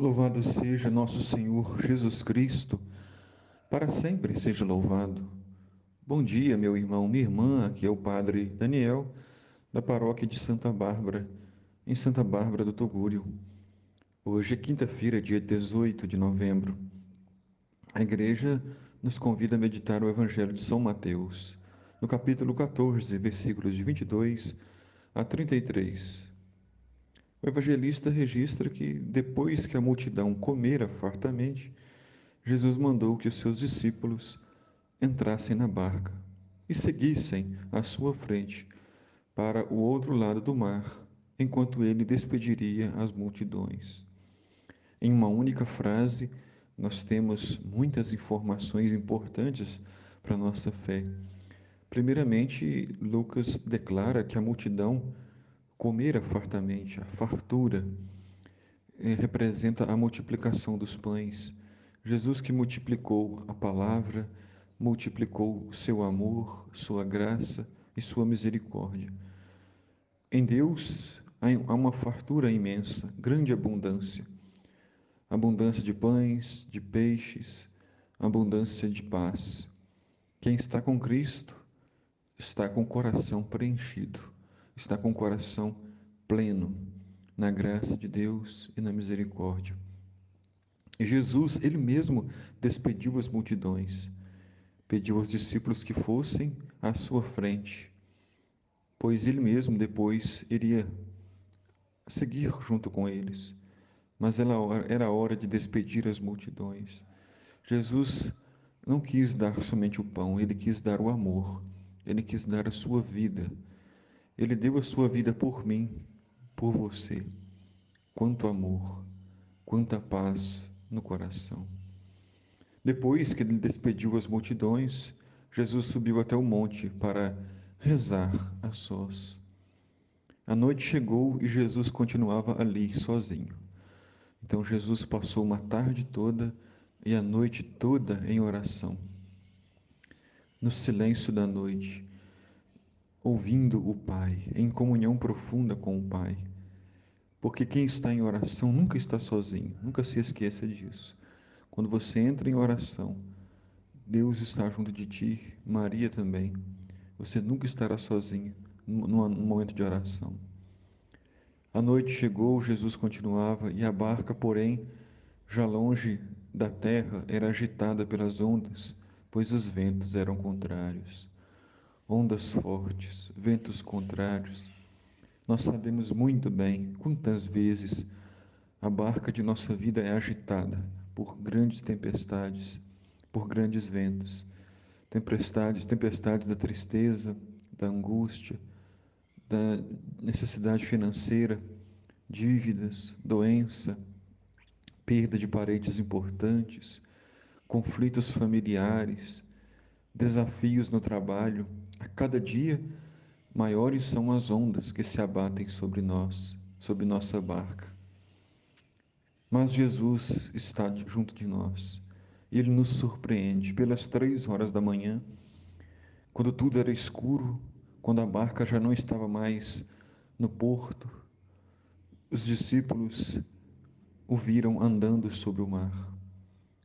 Louvado seja nosso Senhor Jesus Cristo, para sempre seja louvado. Bom dia, meu irmão, minha irmã, aqui é o Padre Daniel, da paróquia de Santa Bárbara, em Santa Bárbara do Togúrio. Hoje é quinta-feira, dia 18 de novembro. A igreja nos convida a meditar o Evangelho de São Mateus, no capítulo 14, versículos de 22 a 33. O evangelista registra que, depois que a multidão comera fartamente, Jesus mandou que os seus discípulos entrassem na barca e seguissem à sua frente para o outro lado do mar, enquanto ele despediria as multidões. Em uma única frase, nós temos muitas informações importantes para a nossa fé. Primeiramente, Lucas declara que a multidão comera fartamente, a fartura representa a multiplicação dos pães. Jesus que multiplicou a palavra, multiplicou o seu amor, sua graça e sua misericórdia. Em Deus há uma fartura imensa, grande abundância. Abundância de pães, de peixes, abundância de paz. Quem está com Cristo está com o coração preenchido, está com o coração pleno na graça de Deus e na misericórdia. E Jesus, ele mesmo despediu as multidões, pediu aos discípulos que fossem à sua frente, pois ele mesmo depois iria seguir junto com eles. Mas era a hora de despedir as multidões. Jesus não quis dar somente o pão, ele quis dar o amor, ele quis dar a sua vida. Ele deu a sua vida por mim, por você. Quanto amor, quanta paz no coração. Depois que ele despediu as multidões, Jesus subiu até o monte para rezar a sós. A noite chegou e Jesus continuava ali, sozinho. Então Jesus passou uma tarde toda e a noite toda em oração, no silêncio da noite, ouvindo o Pai, em comunhão profunda com o Pai. Porque quem está em oração nunca está sozinho, nunca se esqueça disso. Quando você entra em oração, Deus está junto de ti, Maria também. Você nunca estará sozinho num momento de oração. A noite chegou, Jesus continuava, e a barca, porém, já longe da terra, era agitada pelas ondas, pois os ventos eram contrários. Ondas fortes, ventos contrários. Nós sabemos muito bem quantas vezes a barca de nossa vida é agitada por grandes tempestades, por grandes ventos. Tempestades da tristeza, da angústia, da necessidade financeira, dívidas, doença, perda de parentes importantes, conflitos familiares, desafios no trabalho. A cada dia, maiores são as ondas que se abatem sobre nós, sobre nossa barca. Mas Jesus está junto de nós. Ele nos surpreende pelas 3 horas da manhã, quando tudo era escuro, quando a barca já não estava mais no porto. Os discípulos o viram andando sobre o mar.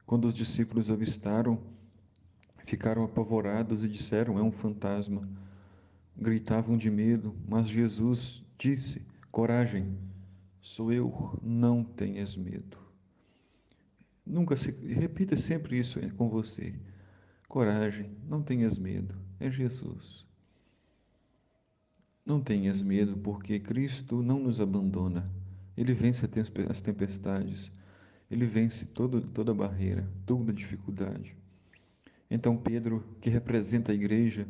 Quando os discípulos avistaram, ficaram apavorados e disseram: é um fantasma. Gritavam de medo, mas Jesus disse: coragem, sou eu, não tenhas medo. Repita sempre isso com você. Coragem, não tenhas medo, é Jesus. Não tenhas medo, porque Cristo não nos abandona. Ele vence as tempestades, ele vence toda barreira, toda dificuldade. Então Pedro, que representa a igreja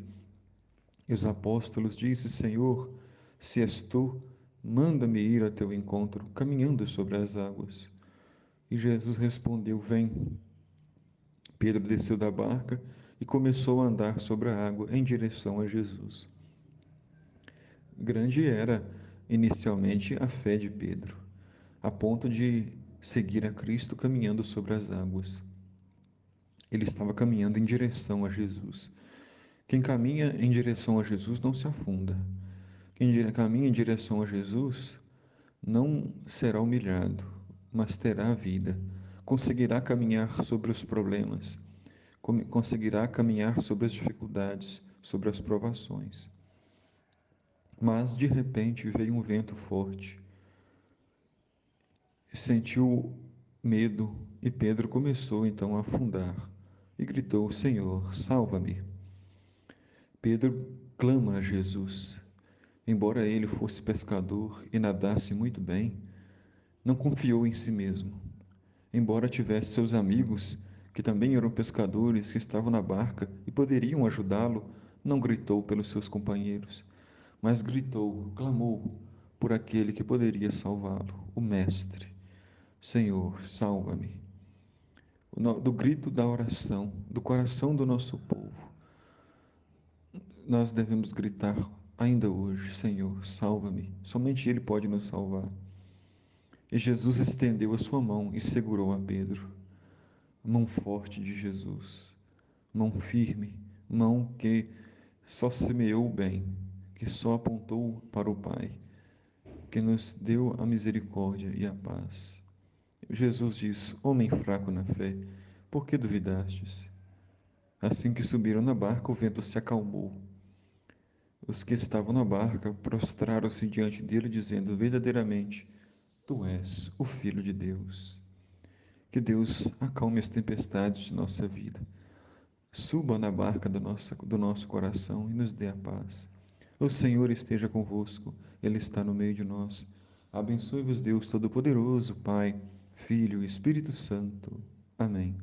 e os apóstolos, disse: Senhor, se és tu, manda-me ir a teu encontro, caminhando sobre as águas. E Jesus respondeu: vem. Pedro desceu da barca e começou a andar sobre a água em direção a Jesus. Grande era, inicialmente, a fé de Pedro, a ponto de seguir a Cristo caminhando sobre as águas. Ele estava caminhando em direção a Jesus. Quem caminha em direção a Jesus não se afunda. Quem caminha em direção a Jesus não será humilhado, mas terá vida. Conseguirá caminhar sobre os problemas, conseguirá caminhar sobre as dificuldades, sobre as provações. Mas de repente veio um vento forte. Sentiu medo e Pedro começou então a afundar e gritou: Senhor, salva-me. Pedro clama a Jesus. Embora ele fosse pescador e nadasse muito bem, não confiou em si mesmo. Embora tivesse seus amigos, que também eram pescadores, que estavam na barca e poderiam ajudá-lo, não gritou pelos seus companheiros, mas gritou, clamou por aquele que poderia salvá-lo, o Mestre. Senhor, salva-me. Do grito da oração, do coração do nosso povo, nós devemos gritar ainda hoje: Senhor, salva-me. Somente Ele pode nos salvar. E Jesus estendeu a sua mão e segurou a Pedro. Mão forte de Jesus, mão firme, mão que só semeou o bem, que só apontou para o Pai, que nos deu a misericórdia e a paz. Jesus disse: Homem fraco na fé, por que duvidastes? Assim que subiram na barca, o vento se acalmou. Os que estavam na barca prostraram-se diante dele, dizendo: Verdadeiramente, tu és o Filho de Deus. Que Deus acalme as tempestades de nossa vida. Suba na barca do nosso coração e nos dê a paz. O Senhor esteja convosco, Ele está no meio de nós. Abençoe-vos, Deus Todo-Poderoso, Pai, Filho e Espírito Santo. Amém.